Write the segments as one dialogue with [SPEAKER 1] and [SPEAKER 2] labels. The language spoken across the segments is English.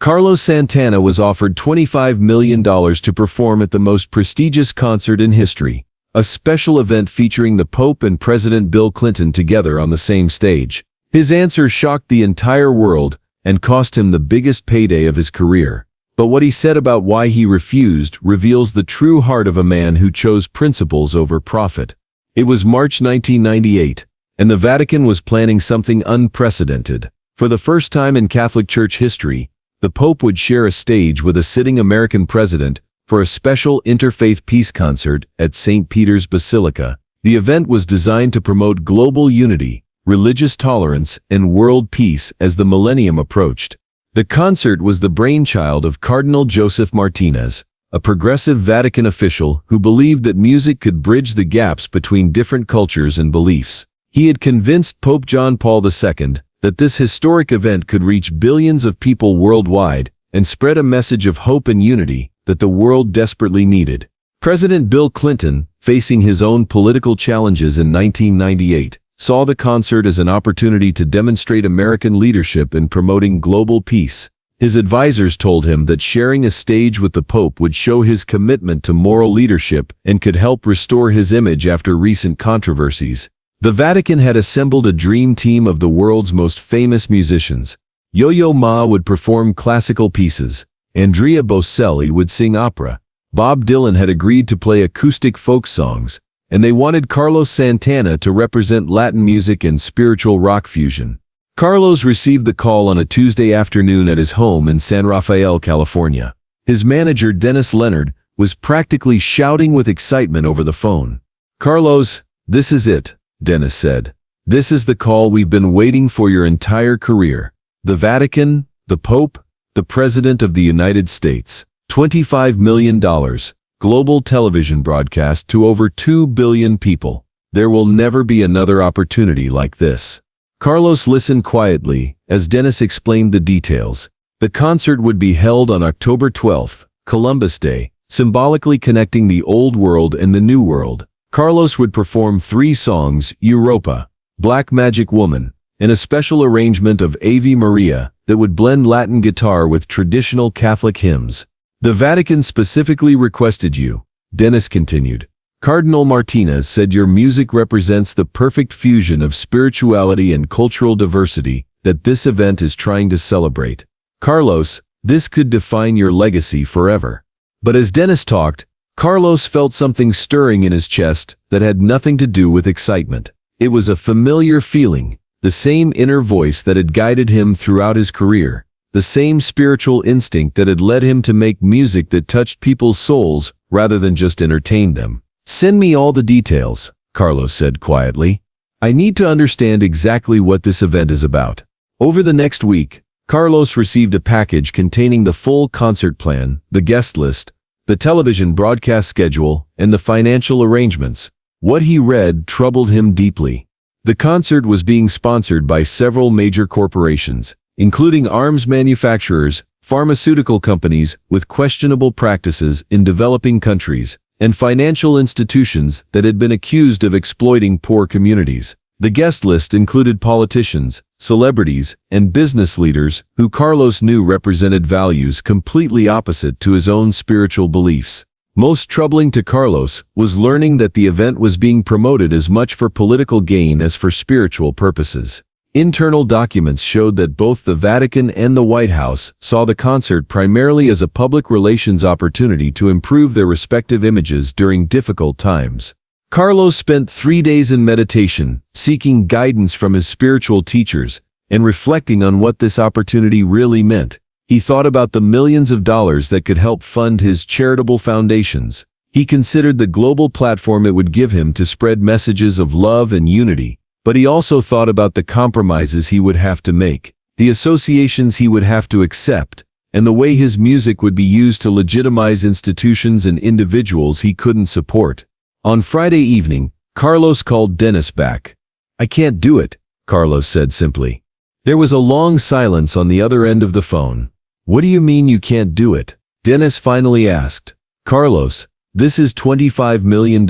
[SPEAKER 1] Carlos Santana was offered $25 million to perform at the most prestigious concert in history, a special event featuring the Pope and President Bill Clinton together on the same stage. His answer shocked the entire world and cost him the biggest payday of his career. But what he said about why he refused reveals the true heart of a man who chose principles over profit. It was March 1998, and the Vatican was planning something unprecedented. For the first time in Catholic Church history, the Pope would share a stage with a sitting American president for a special interfaith peace concert at St. Peter's Basilica. The event was designed to promote global unity, religious tolerance, and world peace as the millennium approached. The concert was the brainchild of Cardinal Joseph Martinez, a progressive Vatican official who believed that music could bridge the gaps between different cultures and beliefs. He had convinced Pope John Paul II that this historic event could reach billions of people worldwide and spread a message of hope and unity that the world desperately needed. President Bill Clinton, facing his own political challenges in 1998, saw the concert as an opportunity to demonstrate American leadership in promoting global peace. His advisors told him that sharing a stage with the Pope would show his commitment to moral leadership and could help restore his image after recent controversies. The Vatican had assembled a dream team of the world's most famous musicians. Yo-Yo Ma would perform classical pieces. Andrea Bocelli would sing opera. Bob Dylan had agreed to play acoustic folk songs, and they wanted Carlos Santana to represent Latin music and spiritual rock fusion. Carlos received the call on a Tuesday afternoon at his home in San Rafael, California. His manager, Dennis Leonard, was practically shouting with excitement over the phone. "Carlos, this is it," Dennis said. "This is the call we've been waiting for your entire career. The Vatican, the Pope, the President of the United States. $25 million. Global television broadcast to over 2 billion people. There will never be another opportunity like this." Carlos listened quietly as Dennis explained the details. The concert would be held on October 12th, Columbus Day, symbolically connecting the Old World and the New World. Carlos would perform 3 songs: Europa, Black Magic Woman, and a special arrangement of Ave Maria that would blend Latin guitar with traditional Catholic hymns. "The Vatican specifically requested you," Dennis continued. "Cardinal Martinez said your music represents the perfect fusion of spirituality and cultural diversity that this event is trying to celebrate. Carlos, this could define your legacy forever." But as Dennis talked, Carlos felt something stirring in his chest that had nothing to do with excitement. It was a familiar feeling, the same inner voice that had guided him throughout his career. The same spiritual instinct that had led him to make music that touched people's souls rather than just entertain them. "Send me all the details," Carlos said quietly. "I need to understand exactly what this event is about." Over the next week, Carlos received a package containing the full concert plan, the guest list, the television broadcast schedule, and the financial arrangements. What he read troubled him deeply. The concert was being sponsored by several major corporations, including arms manufacturers, pharmaceutical companies with questionable practices in developing countries, and financial institutions that had been accused of exploiting poor communities. The guest list included politicians, celebrities, and business leaders who Carlos knew represented values completely opposite to his own spiritual beliefs. Most troubling to Carlos was learning that the event was being promoted as much for political gain as for spiritual purposes. Internal documents showed that both the Vatican and the White House saw the concert primarily as a public relations opportunity to improve their respective images during difficult times. Carlos spent 3 days in meditation, seeking guidance from his spiritual teachers, and reflecting on what this opportunity really meant. He thought about the millions of dollars that could help fund his charitable foundations. He considered the global platform it would give him to spread messages of love and unity. But he also thought about the compromises he would have to make, the associations he would have to accept, and the way his music would be used to legitimize institutions and individuals he couldn't support. On Friday evening, Carlos called Dennis back. "I can't do it," Carlos said simply. There was a long silence on the other end of the phone. "What do you mean you can't do it?" Dennis finally asked. "Carlos, this is $25 million.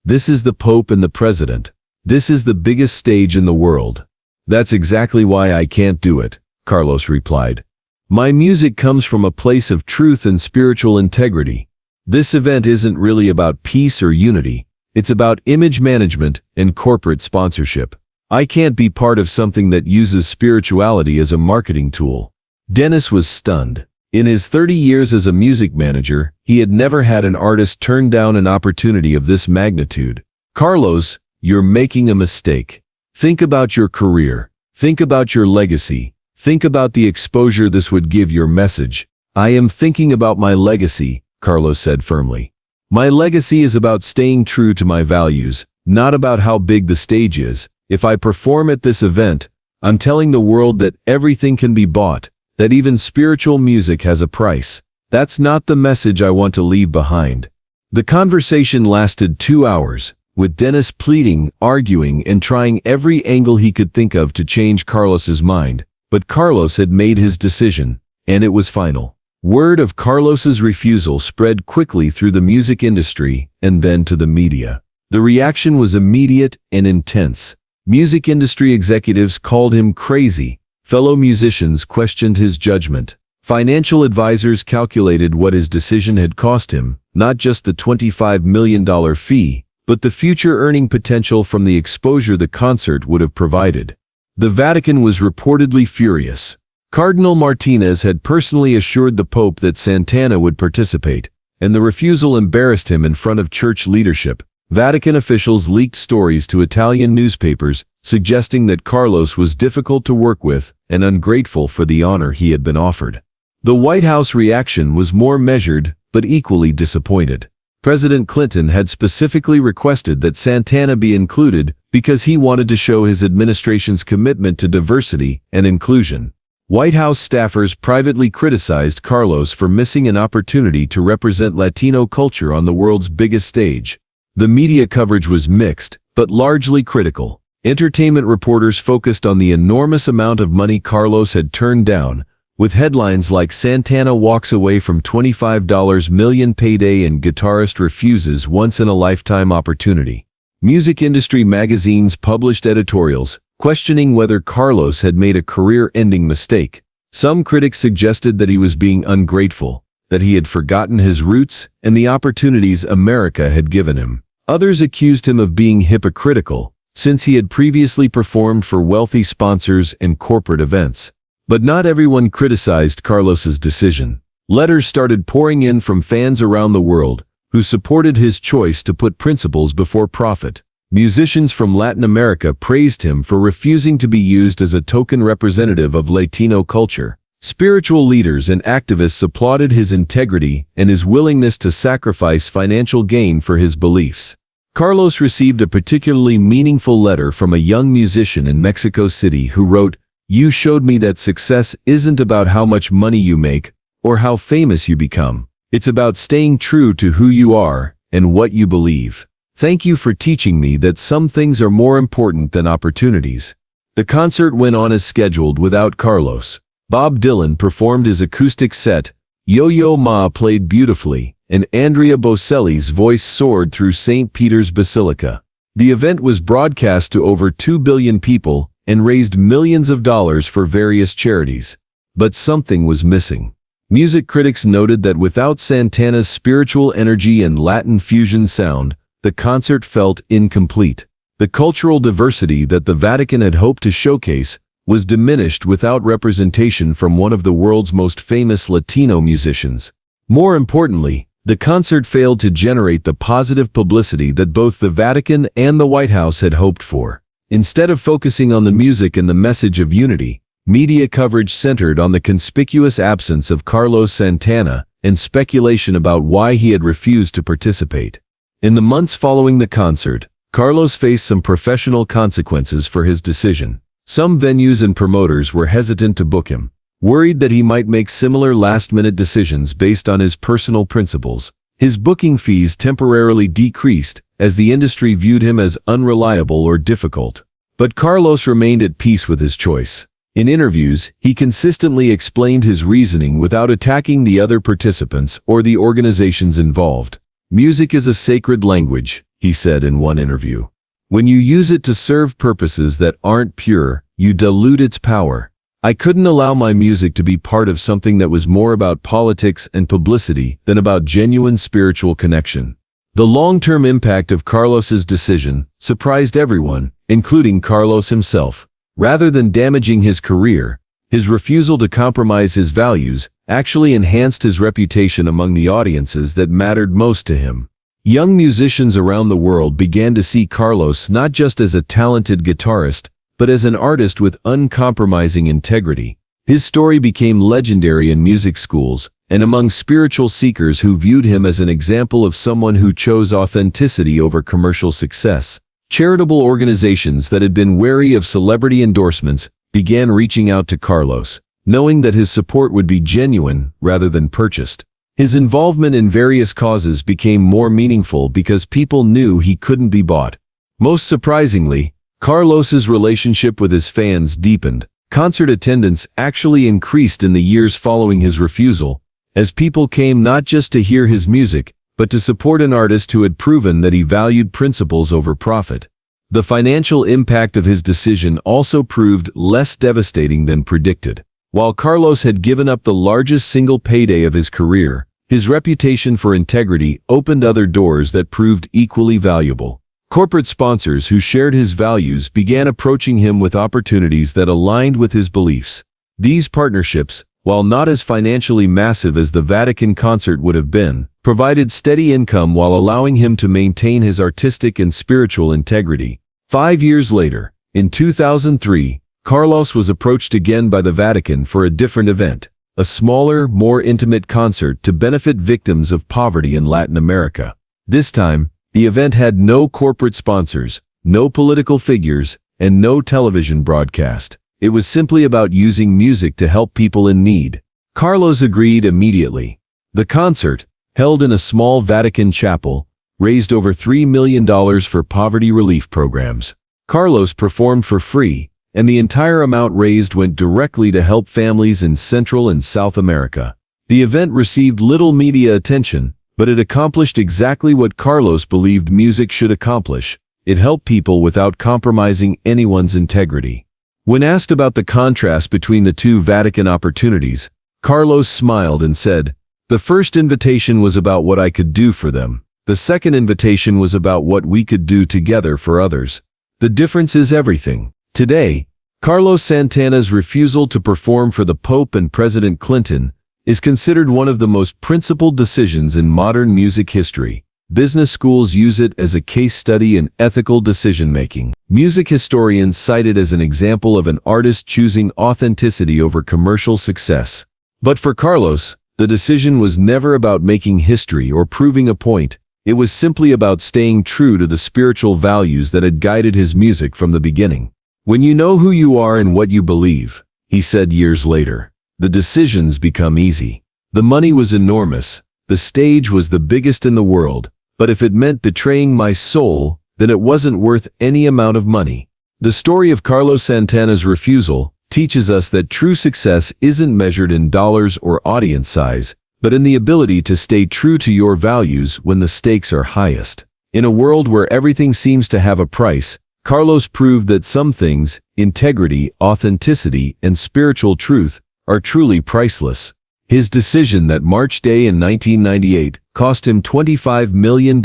[SPEAKER 1] This is the Pope and the President. This is the biggest stage in the world." "That's exactly why I can't do it," Carlos replied. My music comes from a place of truth and spiritual integrity. This event isn't really about peace or unity. It's about image management and corporate sponsorship. I can't be part of something that uses spirituality as a marketing tool." Dennis was stunned. In his 30 years as a music manager, he had never had an artist turn down an opportunity of this magnitude. "Carlos, you're making a mistake. Think about your career. Think about your legacy. Think about the exposure this would give your message." "I am thinking about my legacy," Carlos said firmly. "My legacy is about staying true to my values, not about how big the stage is. If I perform at this event, I'm telling the world that everything can be bought, that even spiritual music has a price. That's not the message I want to leave behind." The conversation lasted 2 hours, with Dennis pleading, arguing, and trying every angle he could think of to change Carlos's mind. But Carlos had made his decision, and it was final. Word of Carlos's refusal spread quickly through the music industry and then to the media. The reaction was immediate and intense. Music industry executives called him crazy. Fellow musicians questioned his judgment. Financial advisors calculated what his decision had cost him, not just the $25 million fee, but the future earning potential from the exposure the concert would have provided. The Vatican was reportedly furious. Cardinal Martinez had personally assured the Pope that Santana would participate, and the refusal embarrassed him in front of church leadership. Vatican officials leaked stories to Italian newspapers, suggesting that Carlos was difficult to work with and ungrateful for the honor he had been offered. The White House reaction was more measured, but equally disappointed. President Clinton had specifically requested that Santana be included because he wanted to show his administration's commitment to diversity and inclusion. White House staffers privately criticized Carlos for missing an opportunity to represent Latino culture on the world's biggest stage. The media coverage was mixed, but largely critical. Entertainment reporters focused on the enormous amount of money Carlos had turned down, with headlines like "Santana walks away from $25 million payday and guitarist refuses once-in-a-lifetime opportunity." Music industry magazines published editorials, questioning whether Carlos had made a career-ending mistake. Some critics suggested that he was being ungrateful, that he had forgotten his roots and the opportunities America had given him. Others accused him of being hypocritical, since he had previously performed for wealthy sponsors and corporate events. But not everyone criticized Carlos's decision. Letters started pouring in from fans around the world, who supported his choice to put principles before profit. Musicians from Latin America praised him for refusing to be used as a token representative of Latino culture. Spiritual leaders and activists applauded his integrity and his willingness to sacrifice financial gain for his beliefs. Carlos received a particularly meaningful letter from a young musician in Mexico City who wrote, "You showed me that success isn't about how much money you make or how famous you become. It's about staying true to who you are and what you believe. Thank you for teaching me that some things are more important than opportunities." The concert went on as scheduled without Carlos. Bob Dylan performed his acoustic set, Yo-Yo Ma played beautifully, and Andrea Bocelli's voice soared through St. Peter's Basilica. The event was broadcast to over 2 billion people and raised millions of dollars for various charities. But something was missing. Music critics noted that without Santana's spiritual energy and Latin fusion sound, the concert felt incomplete. The cultural diversity that the Vatican had hoped to showcase was diminished without representation from one of the world's most famous Latino musicians. More importantly, the concert failed to generate the positive publicity that both the Vatican and the White House had hoped for. Instead of focusing on the music and the message of unity, media coverage centered on the conspicuous absence of Carlos Santana and speculation about why he had refused to participate. In the months following the concert, Carlos faced some professional consequences for his decision. Some venues and promoters were hesitant to book him, worried that he might make similar last-minute decisions based on his personal principles. His booking fees temporarily decreased as the industry viewed him as unreliable or difficult. But Carlos remained at peace with his choice. In interviews, he consistently explained his reasoning without attacking the other participants or the organizations involved. "Music is a sacred language," he said in one interview. "When you use it to serve purposes that aren't pure, you dilute its power. I couldn't allow my music to be part of something that was more about politics and publicity than about genuine spiritual connection. The long-term impact of Carlos's decision surprised everyone, including Carlos himself. Rather than damaging his career, his refusal to compromise his values actually enhanced his reputation among the audiences that mattered most to him. Young musicians around the world began to see Carlos not just as a talented guitarist, but as an artist with uncompromising integrity. His story became legendary in music schools and among spiritual seekers who viewed him as an example of someone who chose authenticity over commercial success. Charitable organizations that had been wary of celebrity endorsements began reaching out to Carlos, knowing that his support would be genuine rather than purchased. His involvement in various causes became more meaningful because people knew he couldn't be bought. Most surprisingly, Carlos's relationship with his fans deepened. Concert attendance actually increased in the years following his refusal, as people came not just to hear his music, but to support an artist who had proven that he valued principles over profit. The financial impact of his decision also proved less devastating than predicted. While Carlos had given up the largest single payday of his career, his reputation for integrity opened other doors that proved equally valuable. Corporate sponsors who shared his values began approaching him with opportunities that aligned with his beliefs. These partnerships, while not as financially massive as the Vatican concert would have been, provided steady income while allowing him to maintain his artistic and spiritual integrity. 5 years later, in 2003, Carlos was approached again by the Vatican for a different event, a smaller, more intimate concert to benefit victims of poverty in Latin America. This time, the event had no corporate sponsors, no political figures, and no television broadcast. It was simply about using music to help people in need. Carlos agreed immediately. The concert, held in a small Vatican chapel, raised over $3 million for poverty relief programs. Carlos performed for free, and the entire amount raised went directly to help families in Central and South America. The event received little media attention, but it accomplished exactly what Carlos believed music should accomplish. It helped people without compromising anyone's integrity. When asked about the contrast between the two Vatican opportunities, Carlos smiled and said, "The first invitation was about what I could do for them. The second invitation was about what we could do together for others. The difference is everything." Today, Carlos Santana's refusal to perform for the Pope and President Clinton is considered one of the most principled decisions in modern music history. Business schools use it as a case study in ethical decision-making. Music historians cite it as an example of an artist choosing authenticity over commercial success. But for Carlos, the decision was never about making history or proving a point. It was simply about staying true to the spiritual values that had guided his music from the beginning. "When you know who you are and what you believe," he said years later, "the decisions become easy." The money was enormous. The stage was the biggest in the world. But if it meant betraying my soul, then it wasn't worth any amount of money. The story of Carlos Santana's refusal teaches us that true success isn't measured in dollars or audience size, but in the ability to stay true to your values when the stakes are highest. In a world where everything seems to have a price, Carlos proved that some things, integrity, authenticity, and spiritual truth, are truly priceless. His decision that March Day in 1998 cost him $25 million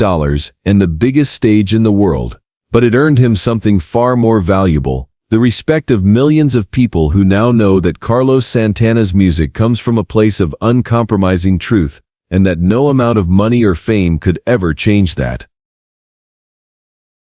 [SPEAKER 1] and the biggest stage in the world, but it earned him something far more valuable, the respect of millions of people who now know that Carlos Santana's music comes from a place of uncompromising truth, and that no amount of money or fame could ever change that.